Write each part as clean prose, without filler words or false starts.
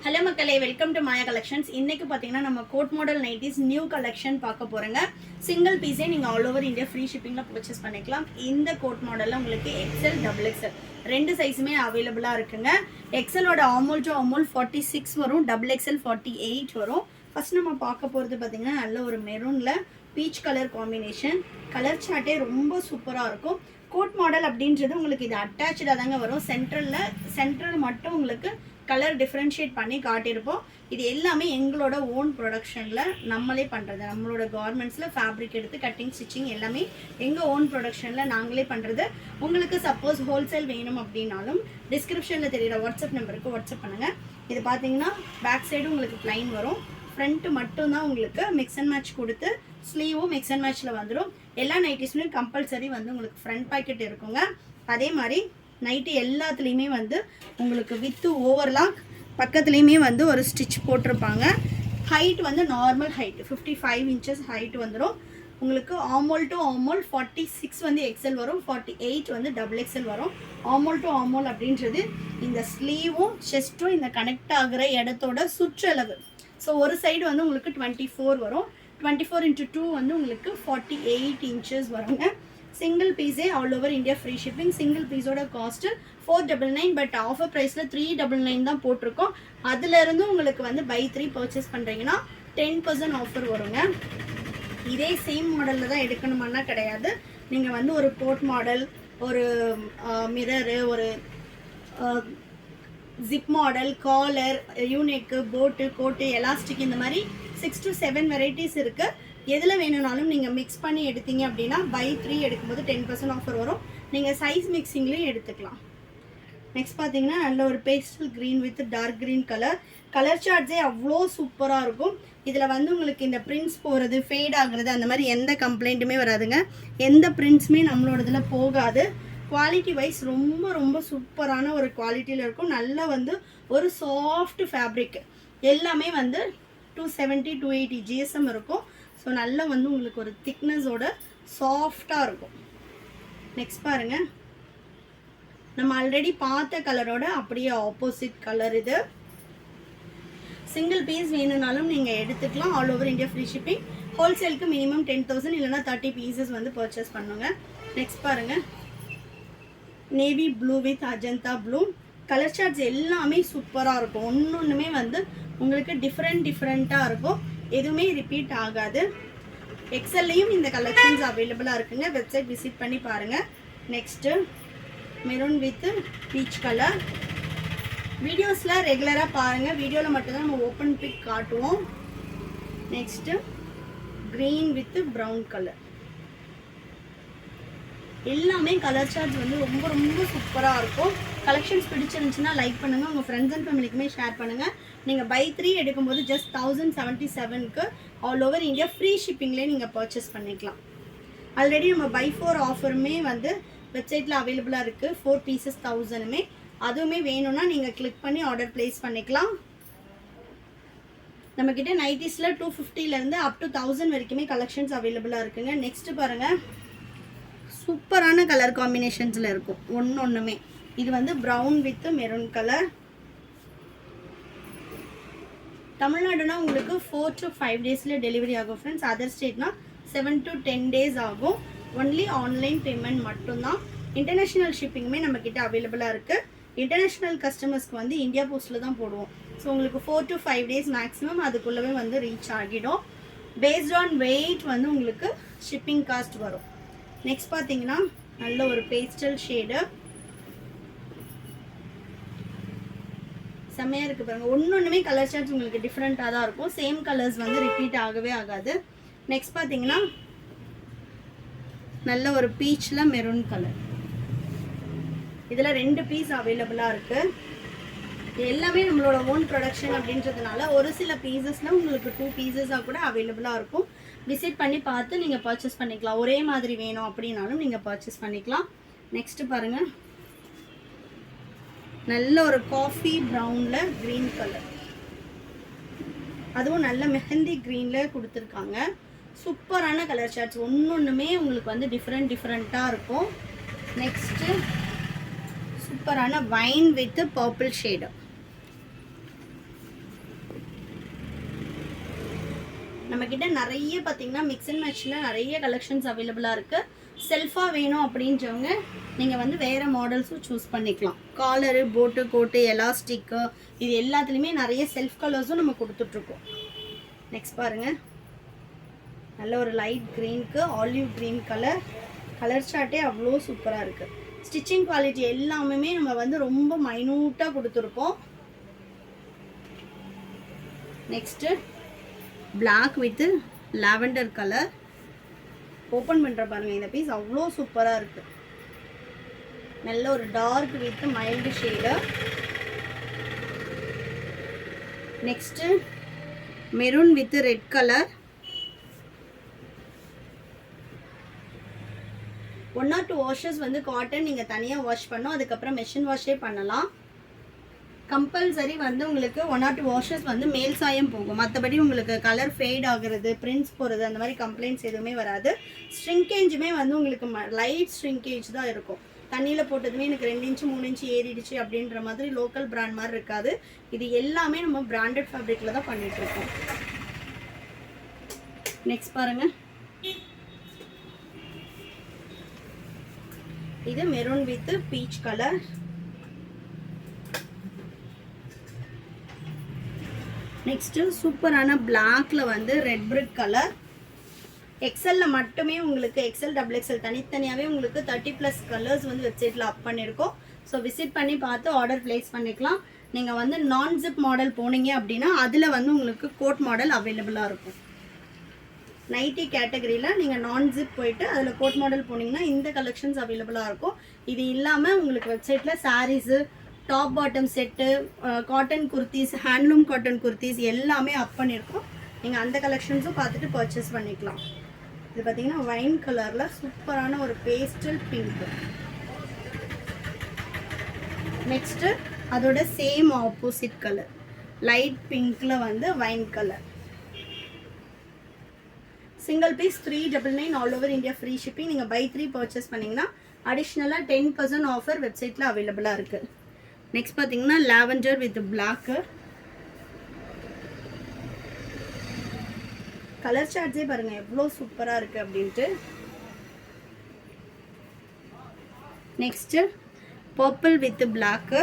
Hello மக்களே, welcome to Maya collections. இன்னைக்கு பார்த்தீங்கன்னா நம்ம coat model nighties new collection பார்க்க போகிறோங்க. சிங்கிள் பீஸே நீங்கள் ஆல் ஓவர் இந்தியா ஃப்ரீ ஷிப்பிங்கில் பர்ச்சேஸ் பண்ணிக்கலாம். இந்த கோட் மாடலில் உங்களுக்கு எக்ஸ்எல் டபுள் எக்ஸ்எல் ரெண்டு சைஸுமே அவைலபிளாக இருக்குங்க. எக்ஸ்எலோட ஆமோல் டு ஆமோல் 46 வரும், டபுள் எக்ஸ்எல் 48 வரும். ஃபர்ஸ்ட் நம்ம பார்க்க போகிறது பார்த்தீங்கன்னா நல்ல ஒரு மெரூனில் பீச் கலர் காம்பினேஷன். கலர் சார்ட்டே ரொம்ப சூப்பராக இருக்கும். கோட் மாடல் அப்படின்றது உங்களுக்கு இது அட்டாச்சாக தாங்க வரும். சென்ட்ரல் மட்டும் உங்களுக்கு கலர் டிஃப்ரென்ஷியேட் பண்ணி காட்டியிருப்போம். இது எல்லாமே எங்களோட ஓன் ப்ரொடக்ஷனில் நம்மளே பண்ணுறது. நம்மளோட கார்மெண்ட்ஸில் ஃபேப்ரிக் எடுத்து கட்டிங் ஸ்டிச்சிங் எல்லாமே எங்கள் ஓன் ப்ரொடக்ஷனில் நாங்களே பண்ணுறது. உங்களுக்கு சப்போஸ் ஹோல்சேல் வேணும் அப்படின்னாலும் டிஸ்கிரிப்ஷனில் தெரிகிற வாட்ஸ்அப் நம்பருக்கு வாட்ஸ்அப் பண்ணுங்கள். இது பார்த்தீங்கன்னா பேக் சைடு உங்களுக்கு ப்ளைன் வரும், ஃப்ரண்ட்டு மட்டும்தான் உங்களுக்கு மிக்ஸ் அண்ட் மேட்ச் கொடுத்து ஸ்லீவும் மிக்ஸ் அண்ட் மேட்ச்சில் வந்துடும். எல்லா நைட்டிஸ்லையும் கம்பல்சரி வந்து உங்களுக்கு ஃப்ரண்ட் பாக்கெட் இருக்குங்க. அதே மாதிரி நைட்டு எல்லாத்துலேயுமே வந்து உங்களுக்கு வித்து ஓவர்லாக் பக்கத்துலேயுமே வந்து ஒரு ஸ்டிச் போட்டிருப்பாங்க. ஹைட் வந்து நார்மல் ஹைட் 55 இன்ச்சஸ் ஹைட் வந்துடும். உங்களுக்கு ஆமோல் டு ஆமோல் 46 வந்து எக்ஸல் வரும், 48 வந்து டபுள் எக்ஸல் வரும். ஆமோல் டு ஆமோல் அப்படின்றது இந்த ஸ்லீவும் செஸ்ட்டும் இந்த கனெக்ட் ஆகிற இடத்தோட சுற்றளவு. ஸோ ஒரு சைடு வந்து உங்களுக்கு 24 வரும், 24x2 வந்து உங்களுக்கு 48 இன்ச்சஸ் வருங்க. சிங்கிள் பீஸே all over India free shipping. Single பீஸோட காஸ்ட்டு 499, பட் ஆஃபர் ப்ரைஸில் 399 தான் போட்டிருக்கோம். அதுலேருந்து உங்களுக்கு வந்து பை 3 பர்ச்சேஸ் பண்ணுறீங்கன்னா 10% ஆஃபர் வருங்க. இதே சேம் மாடலில் தான் எடுக்கணுமானா கிடையாது. நீங்கள் வந்து ஒரு கோட் மாடல், ஒரு மிரரு, ஒரு ஜிப் மாடல், காலர், யூனெக்கு, போட்டு, கோட்டு, எலாஸ்டிக் இந்த மாதிரி 6 to 7 வெரைட்டிஸ் இருக்குது. எதில் வேணும்னாலும் நீங்கள் மிக்ஸ் பண்ணி எடுத்தீங்க அப்படின்னா பை 3 எடுக்கும்போது 10% ஆஃபர் வரும். நீங்கள் சைஸ் மிக்சிங்லேயும் எடுத்துக்கலாம். நெக்ஸ்ட் பார்த்தீங்கன்னா நல்ல ஒரு pastel green with dark green colour சார்ட்ஸே அவ்வளோ சூப்பராக இருக்கும். இதில் வந்து உங்களுக்கு இந்த பிரிண்ட்ஸ் போகிறது, ஃபேட் ஆகுறது அந்த மாதிரி எந்த கம்ப்ளைண்ட்டுமே வராதுங்க. எந்த பிரிண்ட்ஸுமே நம்மளோட இதில் போகாது. குவாலிட்டி வைஸ் ரொம்ப ரொம்ப சூப்பரான ஒரு குவாலிட்டியில் இருக்கும். நல்லா வந்து ஒரு சாஃப்ட் ஃபேப்ரிக். எல்லாமே வந்து 270 280 GSM இருக்கும். ஸோ நல்லா வந்து உங்களுக்கு ஒரு திக்னஸோட சாஃப்டாக இருக்கும். நெக்ஸ்ட் பாருங்கள், நம்ம ஆல்ரெடி பார்த்த கலரோட அப்படியே ஆப்போசிட் கலர் இது. சிங்கிள் பீஸ் வேணும்னாலும் நீங்கள் எடுத்துக்கலாம். All over India free shipping. ஹோல்சேலுக்கு மினிமம் 10,000 இல்லைனா 30 பீசஸ் வந்து பர்ச்சேஸ் பண்ணுங்க. நெக்ஸ்ட் பாருங்கள், navy blue with Ajanta blue. Colour charts எல்லாமே சூப்பராக இருக்கும். ஒன்றுமே வந்து உங்களுக்கு டிஃப்ரெண்ட்டாக இருக்கும். எதுவுமே ரிப்பீட் ஆகாது. எக்ஸல்லையும் இந்த கலெக்ஷன்ஸ் அவைலபிளாக இருக்குங்க. வெப்சைட் விசிட் பண்ணி பாருங்கள். Next maroon with peach colour. வீடியோஸில் ரெகுலராக பாருங்கள். வீடியோவில் மட்டும்தான் நம்ம ஓப்பன் பிக் காட்டுவோம். Next green with brown colour. எல்லாமே கலர் சார்ட்ஸ் வந்து ரொம்ப ரொம்ப சூப்பராக இருக்கும். கலெக்ஷன்ஸ் பிடிச்சிருந்துச்சுன்னா லைக் பண்ணுங்கள், உங்கள் ஃப்ரெண்ட்ஸ் அண்ட் ஃபேமிலிக்குமே ஷேர் பண்ணுங்கள். நீங்கள் பை 3 எடுக்கும்போது ஜஸ்ட் 1077க்கு ஆல் ஓவர் இந்தியா ஃப்ரீ ஷிப்பிங்லேயே நீங்கள் பர்ச்சேஸ் பண்ணிக்கலாம். ஆல்ரெடி நம்ம பை 4 ஆஃபருமே வந்து வெப்சைட்டில் அவைலபிளாக இருக்குது. 4 பீசஸ் 1000மே. அதுவுமே வேணும்னா நீங்கள் கிளிக் பண்ணி ஆர்டர் ப்ளேஸ் பண்ணிக்கலாம். நம்மக்கிட்ட நைட்டிஸில் 250லேருந்து அப் டு 1000 வரைக்குமே கலெக்ஷன்ஸ் அவைலபிளாக இருக்குங்க. நெக்ஸ்ட்டு பாருங்கள், சூப்பரான கலர் காம்பினேஷன்ஸில் இருக்கும் ஒன்றுமே. இது வந்து ப்ரௌன் வித் மெரூன் கலர். தமிழ்நாடுனா உங்களுக்கு 4 to 5 டேஸில் டெலிவரி ஆகும் ஃப்ரெண்ட்ஸ். அதர் ஸ்டேட்னா 7 to 10 டேஸ் ஆகும். ஒன்லி ஆன்லைன் பேமெண்ட் மட்டும்தான். இன்டர்நேஷ்னல் ஷிப்பிங்குமே நம்மக்கிட்ட அவைலபிளாக இருக்குது. இன்டர்நேஷ்னல் கஸ்டமர்ஸ்க்கு வந்து இந்தியா போஸ்ட்டில் தான் போடுவோம். ஸோ உங்களுக்கு 4 to 5 டேஸ் மேக்ஸிமம் அதுக்குள்ளவே வந்து ரீச் ஆகிடும். பேஸ்ட் ஆன் வெயிட் வந்து உங்களுக்கு ஷிப்பிங் காஸ்ட் வரும். நெக்ஸ்ட் பார்த்தீங்கன்னா நல்ல ஒரு பேஸ்டல் ஷேடு செம்மையாக இருக்குது பாருங்கள். ஒன்றுமே கலர் சார்ட்ஸ் உங்களுக்கு டிஃப்ரெண்ட்டாக தான் இருக்கும். சேம் கலர்ஸ் வந்து ரிப்பீட் ஆகவே ஆகாது. நெக்ஸ்ட் பார்த்தீங்கன்னா நல்ல ஒரு பீச்சில் மெரூன் கலர். இதில் 2 பீஸ் அவைலபிளாக இருக்குது. எல்லாமே நம்மளோட ஓன் ப்ரொடக்ஷன் அப்படின்றதுனால ஒரு சில பீசஸில் உங்களுக்கு 2 பீசஸாக கூட அவைலபிளாக இருக்கும். விசிட் பண்ணி பார்த்து நீங்கள் பர்ச்சேஸ் பண்ணிக்கலாம். ஒரே மாதிரி வேணும் அப்படின்னாலும் நீங்கள் பர்ச்சேஸ் பண்ணிக்கலாம். நெக்ஸ்ட்டு பாருங்கள், நல்ல ஒரு காஃபி ப்ரௌனில் க்ரீன் கலர். அதுவும் நல்ல மெஹந்தி க்ரீனில் கொடுத்துருக்காங்க. சூப்பரான கலர் சார்ட்ஸ். ஒன்றுமே உங்களுக்கு வந்து டிஃப்ரெண்ட்டாக இருக்கும். நெக்ஸ்ட்டு சூப்பரான வைன் வித் பர்பிள் ஷேடு. நம்மக்கிட்ட நிறைய பார்த்தீங்கன்னா மிக்ஸ் அண்ட் மேட்ச்சில் நிறைய கலெக்ஷன்ஸ் அவைலபிளாக இருக்குது. செல்ஃபாக வேணும் அப்படின்றவங்க நீங்கள் வந்து வேறு மாடல்ஸும் சூஸ் பண்ணிக்கலாம். காலரு, போட்டு, கோட்டு, எலாஸ்டிக்கு இது எல்லாத்துலேயுமே நிறைய செல்ஃப் கலர்ஸும் நம்ம கொடுத்துட்ருக்கோம். நெக்ஸ்ட் பாருங்கள், நல்ல ஒரு லைட் க்ரீனுக்கு ஆலிவ் க்ரீன் கலர் சார்ட்டே அவ்வளோ சூப்பராக இருக்குது. ஸ்டிச்சிங் குவாலிட்டி எல்லாமே நம்ம வந்து ரொம்ப மைனூட்டாக கொடுத்துருக்கோம். Next black with lavender colour. Open பண்ணுற பாருங்கள், இந்த பீஸ் அவ்வளோ சூப்பராக இருக்குது. நல்ல ஒரு dark with mild shade. Next maroon with red colour. 1 or 2 washes வந்து காட்டன் நீங்கள் தனியாக வாஷ் பண்ணோம், அதுக்கப்புறம் மெஷின் வாஷே பண்ணலாம். கம்பல்சரி வந்து உங்களுக்கு 1 or 2 வாஷஸ் வந்து மேல் சாயம் போகும். மற்றபடி உங்களுக்கு கலர் ஃபேட் ஆகுறது, பிரிண்ட்ஸ் போகிறது அந்த மாதிரி கம்ப்ளைண்ட்ஸ் எதுவுமே வராது. ஸ்ட்ரிங்கேஜுமே வந்து உங்களுக்கு லைட் ஸ்ட்ரிங்கேஜ் தான் இருக்கும். தண்ணியில் போட்டதுமே எனக்கு 2 இன்ச்சு 3 இன்ச்சு ஏறிடுச்சு அப்படின்ற மாதிரி லோக்கல் பிராண்ட் மாதிரி இருக்காது. இது எல்லாமே நம்ம பிராண்டட் ஃபேப்ரிக்கில் தான் பண்ணிகிட்ருக்கோம். நெக்ஸ்ட் பாருங்கள், இது maroon with peach colour. Next சூப்பரான பிளாக்ல வந்து ரெட் பிரிக் கலர். எக்ஸல்ல மட்டுமே உங்களுக்கு XL XXL தனித்தனியாகவே உங்களுக்கு 30+ கலர்ஸ் வந்து வெப்சைட்டில் அப் பண்ணியிருக்கோம். ஸோ விசிட் பண்ணி பார்த்து ஆர்டர் ப்ளேஸ் பண்ணிக்கலாம். நீங்கள் வந்து நான் ஜிப் மாடல் போனீங்க அப்படின்னா அதில் வந்து உங்களுக்கு கோட் மாடல் அவைலபிளாக இருக்கும். நைட்டி கேட்டகரியில் நீங்கள் நான் ஜிப் போயிட்டு அதில் கோட் மாடல் போனீங்கன்னா இந்த கலெக்ஷன்ஸ் அவைலபிளாக இருக்கும். இது இல்லாமல் உங்களுக்கு வெப்சைட்டில் saris, top bottom set, cotton kurtis, handloom cotton kurtis எல்லாமே அப் பண்ணியிருக்கோம். நீங்கள் அந்த கலெக்ஷன்ஸும் பார்த்துட்டு பர்ச்சேஸ் பண்ணிக்கலாம். இது பார்த்தீங்கன்னா வைன் கலரில் சூப்பரான ஒரு பேஸ்டல் பிங்க். நெக்ஸ்ட்டு அதோட சேம் ஆப்போசிட் கலர் லைட் பிங்க்கில் வந்து wine colour. Single piece 399 all over India free shipping. நீங்கள் பை 3 பர்ச்சேஸ் பண்ணிங்கன்னா அடிஷ்னலாக 10% ஆஃபர் வெப்சைட்டில் அவைலபிளாக இருக்குது. நெக்ஸ்ட் பார்த்தீங்கன்னா லாவெண்டர் வித் பிளாக்கு. கலர் சார்ட்ஸே பாருங்கள் எவ்வளோ சூப்பராக இருக்குது அப்படின்ட்டு. Next purple with black.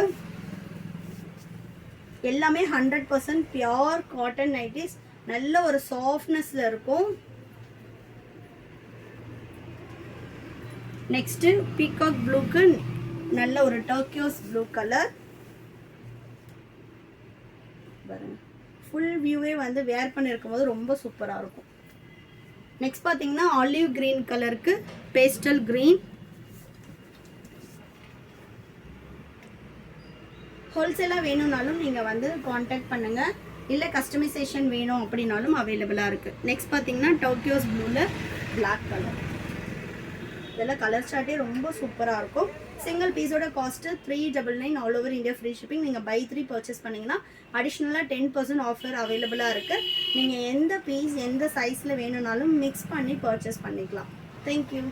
எல்லாமே 100% பியோர் காட்டன் நைட்டிஸ். நல்ல ஒரு சாஃப்ட்னஸில் இருக்கும். நெக்ஸ்ட்டு பீகாக் ப்ளூக்கு நல்ல ஒரு டர்க்கியோஸ் ப்ளூ கலர். பாருங்க, ஃபுல் வியூவே வந்து வேர் பண்ணியிருக்கும் போது ரொம்ப சூப்பராக இருக்கும். நெக்ஸ்ட் பார்த்தீங்கன்னா ஆலிவ் கிரீன் கலருக்கு பேஸ்டல் கிரீன். ஹோல்சேலாக வேணும்னாலும் நீங்கள் வந்து காண்டாக்ட் பண்ணுங்கள், இல்லை கஸ்டமைசேஷன் வேணும் அப்படின்னாலும் அவைலபிளாக இருக்குது. நெக்ஸ்ட் பார்த்தீங்கன்னா டோக்கியோஸ் ப்ளூவில் பிளாக் கலர். இதெல்லாம் கலர் சார்ட்டே ரொம்ப சூப்பராக இருக்கும். சிங்கிள் பீஸோட cost 399 all over India free shipping. நீங்கள் பை 3 பர்ச்சேஸ் பண்ணிங்கன்னா அடிஷ்னலாக 10% ஆஃபர் அவைலபிளாக இருக்குது. நீங்கள் எந்த பீஸ் எந்த சைஸில் வேணும்னாலும் மிக்ஸ் பண்ணி பர்ச்சேஸ் பண்ணிக்கலாம். தேங்க்யூ.